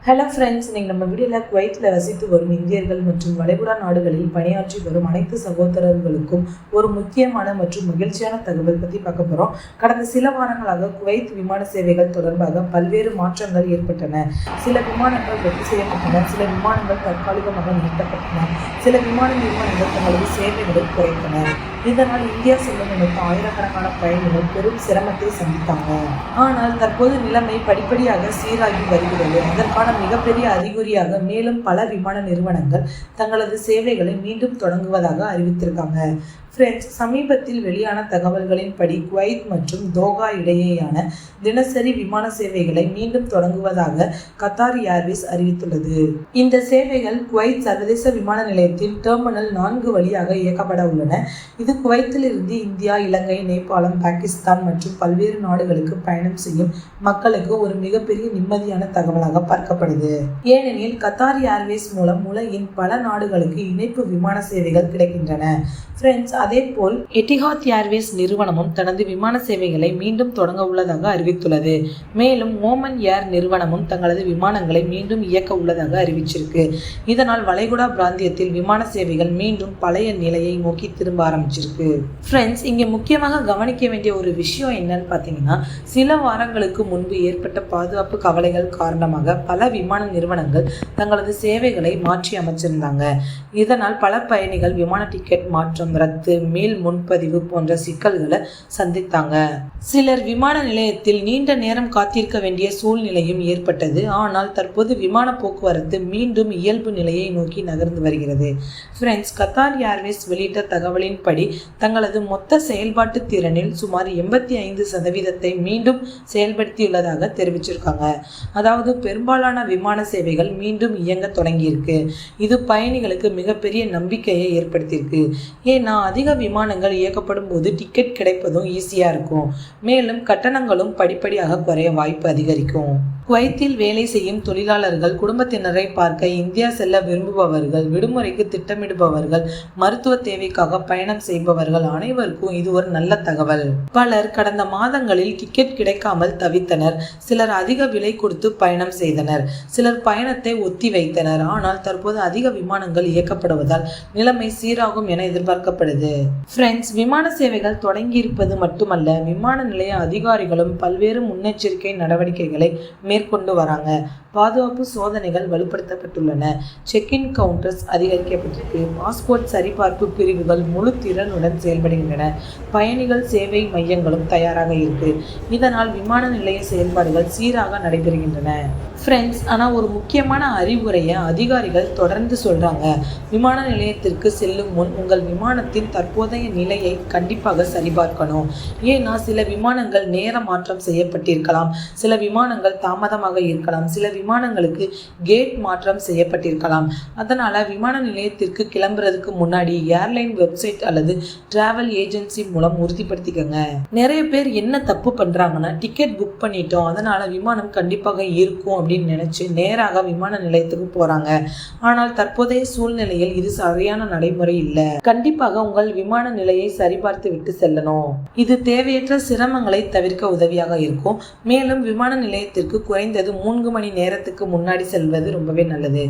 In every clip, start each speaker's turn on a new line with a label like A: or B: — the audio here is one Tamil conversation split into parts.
A: ஹலோ ஃப்ரெண்ட்ஸ், நீங்கள் நம்ம வீடியோவில் குவைத்தில் வசித்து வரும் இந்தியர்கள் மற்றும் வளைகுடா நாடுகளில் பணியாற்றி வரும் அனைத்து சகோதரர்களுக்கும் ஒரு முக்கியமான மற்றும் மகிழ்ச்சியான தகவல் பற்றி பார்க்க போகிறோம். கடந்த சில வாரங்களாக குவைத் விமான சேவைகள் தொடர்பாக பல்வேறு மாற்றங்கள் ஏற்பட்டன. சில விமானங்கள் ரத்து செய்யப்பட்டன, சில விமானங்கள் தற்காலிகமாக நிறுத்தப்பட்டன, சில விமான நிறுவனங்கள் தங்களது சேவைகளை குறைத்தன. இதனால் இந்தியா செல்லும் நினைத்த ஆயிரக்கணக்கான பயணிகள் பெரும் சிரமத்தை சந்தித்தாங்க. ஆனால் தற்போது நிலைமை படிப்படியாக சீராகி வருகிறது. அதற்கான மிகப்பெரிய அறிகுறியாக மேலும் பல விமான நிறுவனங்கள் தங்களது சேவைகளை மீண்டும் தொடங்குவதாக அறிவித்திருக்காங்க. ஃப்ரெண்ட்ஸ், சமீபத்தில் வெளியான தகவல்களின்படி குவைத் மற்றும் தோஹா இடையேயான தினசரி விமான சேவைகளை மீண்டும் தொடங்குவதாக கத்தார் ஏர்வேஸ் அறிவித்துள்ளது. இந்த சேவைகள் குவைத் சர்வதேச விமான நிலையத்தின் டெர்மினல் 4 வழியாக இயக்கப்பட உள்ளன. இது குவைத்தில் இருந்து இந்தியா, இலங்கை, நேபாளம், பாகிஸ்தான் மற்றும் பல்வேறு நாடுகளுக்கு பயணம் செய்யும் மக்களுக்கு ஒரு மிகப்பெரிய நிம்மதியான தகவலாக பார்க்கப்படுது. ஏனெனில் கத்தார் ஏர்வேஸ் மூலம் உலகின் பல நாடுகளுக்கு இணைப்பு விமான சேவைகள் கிடைக்கின்றன. ஃப்ரெண்ட்ஸ், அதேபோல் எட்டிஹாத் ஏர்வேஸ் நிறுவனமும் தனது விமான சேவைகளை மீண்டும் தொடங்க உள்ளதாக அறிவித்துள்ளது. மேலும் ஓமன் ஏர் நிறுவனமும் தங்களது விமானங்களை மீண்டும் இயக்க உள்ளதாக அறிவிச்சிருக்கு. இதனால் வளைகுடா பிராந்தியத்தில் விமான சேவைகள் மீண்டும் பழைய நிலையை நோக்கி திரும்ப ஆரம்பிச்சிருக்கு. ஃப்ரெண்ட்ஸ், இங்கே முக்கியமாக கவனிக்க வேண்டிய ஒரு விஷயம் என்னன்னு பார்த்தீங்கன்னா, சில வாரங்களுக்கு முன்பு ஏற்பட்ட பாதுகாப்பு கவலைகள் காரணமாக பல விமான நிறுவனங்கள் தங்களது சேவைகளை மாற்றி அமைச்சிருந்தாங்க. இதனால் பல பயணிகள் விமான டிக்கெட் மாற்றம், ரத்து, மேல் முன்பதிவு போன்ற சிக்கல்களை சந்தித்தாங்க. சிலர் விமான நிலையத்தில் நீண்ட நேரம் காத்திருக்க வேண்டிய சூழ்நிலையும் ஏற்பட்டது. ஆனால் தற்போது விமான போக்குவரத்து மீண்டும் இயல்பு நிலையை நோக்கி நகர்ந்து வருகிறது. ஃப்ரெண்ட்ஸ், கத்தார் ஏர்வேஸ் வெளியிட்ட தகவலின்படி தங்களது மொத்த செயல்பாட்டு திறனில் சுமார் 85% மீண்டும் செயல்படுத்தியுள்ளதாக தெரிவிச்சிருக்காங்க. அதாவது பெரும்பாலான விமான சேவைகள் மீண்டும் இயங்க தொடங்கியிருக்கு. இது பயணிகளுக்கு மிகப்பெரிய நம்பிக்கையை ஏற்படுத்தியிருக்கு. ஏன்னா அதிக விமானங்கள் இயக்கப்படும் போது டிக்கெட் கிடைப்பதும் ஈஸியாக இருக்கும். மேலும் கட்டணங்களும் படிப்படியாக குறைய வாய்ப்பு அதிகரிக்கும். குவைத்தில் வேலை செய்யும் தொழிலாளர்கள், குடும்பத்தினரை பார்க்க இந்தியா செல்ல விரும்புபவர்கள், விடுமுறைக்கு திட்டமிடுபவர்கள், மருத்துவ தேவைக்காக பயணம் செய்பவர்கள் அனைவருக்கும் இது ஒரு நல்ல தகவல். பலர் கடந்த மாதங்களில் டிக்கெட் கிடைக்காமல் தவித்தனர். சிலர் அதிக விலை கொடுத்து பயணம் செய்தனர். சிலர் பயணத்தை ஒத்தி வைத்தனர். ஆனால் தற்போது அதிக விமானங்கள் இயக்கப்படுவதால் நிலைமை சீராகும் என எதிர்பார்க்கப்படுது. ஃப்ரெண்ட்ஸ், விமான சேவைகள் தொடங்கி இருப்பது மட்டுமல்ல, விமான நிலைய அதிகாரிகளும் பல்வேறு முன்னெச்சரிக்கை நடவடிக்கைகளை மேற்கொண்டு வராங்க. பாதுகாப்பு சோதனைகள் வலுப்படுத்தப்பட்டுள்ளன. செக்இன் கவுண்டர்ஸ் அதிகரிக்கப்பட்டிருக்கு. பாஸ்போர்ட் சரிபார்ப்பு பிரிவுகள் முழு திறனுடன் செயல்படுகின்றன. பயணிகள் சேவை மையங்களும் தயாராக இருக்கு. இதனால் விமான நிலைய செயல்பாடுகள் சீராக நடைபெறுகின்றன. ஃப்ரெண்ட்ஸ், ஆனால் ஒரு முக்கியமான அறிவுரையை அதிகாரிகள் தொடர்ந்து சொல்றாங்க. விமான நிலையத்திற்கு செல்லும் முன் உங்கள் விமானத்தின் தற்போதைய நிலையை கண்டிப்பாக சரிபார்க்கணும். ஏன்னா சில விமானங்கள் நேர மாற்றம் செய்யப்பட்டிருக்கலாம், சில விமானங்கள் தாமதமாக இருக்கலாம், சில விமானங்களுக்கு கேட் மாற்றம் செய்யப்பட்டிருக்கலாம். அதனால விமான நிலையத்திற்கு கிளம்புறதுக்கு முன்னாடி ஏர்லைன் வெப்சைட் அல்லது டிராவல் ஏஜென்சி மூலம் உறுதிப்படுத்திக்கங்க. நிறைய பேர் என்ன தப்பு பண்றாங்கன்னா, டிக்கெட் புக் பண்ணிட்டோம் அதனால விமானம் கண்டிப்பாக இருக்கும் அப்படின்னு நினைச்சு நேராக விமான நிலையத்துக்கு போறாங்க. ஆனால் தற்போதைய சூழ்நிலையில் இது சரியான நடைமுறை இல்லை. கண்டிப்பாக உங்கள் விமான நிலையை சரிபார்த்து விட்டு செல்லணும். இது தேவையற்ற சிரமங்களை தவிர்க்க உதவியாக இருக்கும். மேலும் விமான நிலையத்திற்கு குறைந்தது 3 மணி நேரத்துக்கு முன்னாடி செல்வது ரொம்பவே நல்லது.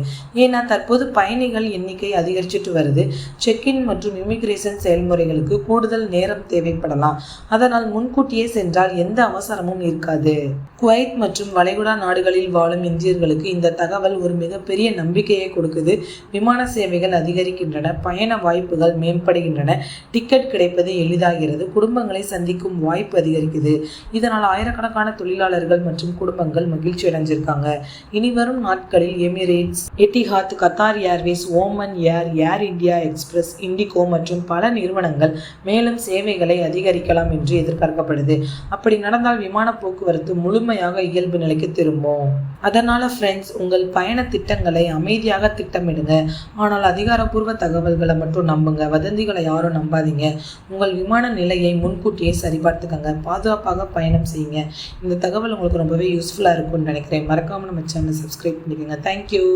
A: ஏன்னா தற்போது பயணிகள் எண்ணிக்கை அதிகரிச்சுட்டு வருது. செக்இன் மற்றும் இமிகிரேஷன் செயல்முறைகளுக்கு கூடுதல் நேரம் தேவைப்படலாம். அதனால் முன்கூட்டியே சென்றால் எந்த அவசரமும் இருக்காது. குவைத் மற்றும் வளைகுடா நாடுகளில் வாழும் இந்தியர்களுக்கு இந்த தகவல் ஒரு மிகப்பெரிய நம்பிக்கையை கொடுக்குது. விமான சேவைகள் அதிகரிக்கின்றன, பயண வாய்ப்புகள் மேம்படுகின்றன, டிக்கெட் கிடைப்பது எளிதாகிறது, குடும்பங்களை சந்திக்கும் வாய்ப்பு அதிகரிக்குது. இதனால் ஆயிரக்கணக்கான தொழிலாளர்கள் மற்றும் குடும்பங்கள் மகிழ்ச்சி அடைஞ்சிருக்காங்க. இனி வரும் நாட்களில் Emirates, Etihad, Qatar Airways, Oman ஏர், ஏர் இந்தியா எக்ஸ்பிரஸ், இண்டிகோ மற்றும் பல நிறுவனங்கள் மேலும் சேவைகளை அதிகரிக்கலாம் என்று எதிர்பார்க்கப்படுது. அப்படி நடந்தால் விமான போக்குவரத்து முழுமையாக இயல்பு நிலைக்கு திரும்பும். அதனால ஃப்ரெண்ட்ஸ், உங்கள் பயண திட்டங்களை அமைதியாக திட்டமிடுங்க. ஆனால் அதிகாரப்பூர்வ தகவல்களை மட்டும் நம்புங்க. வதந்திகளை யாரும் நம்பாதீங்க. உங்கள் விமான நிலையை முன்கூட்டியே சரிபார்த்துக்கங்க. பாதுகாப்பாக பயணம் செய்யுங்க. இந்த தகவல் உங்களுக்கு ரொம்பவே யூஸ்ஃபுல்லாக இருக்கும்னு நினைக்கிறேன். மறக்காமல் நம்ம சேனலை சப்ஸ்கிரைப் பண்ணிக்கோங்க. தேங்க்யூ.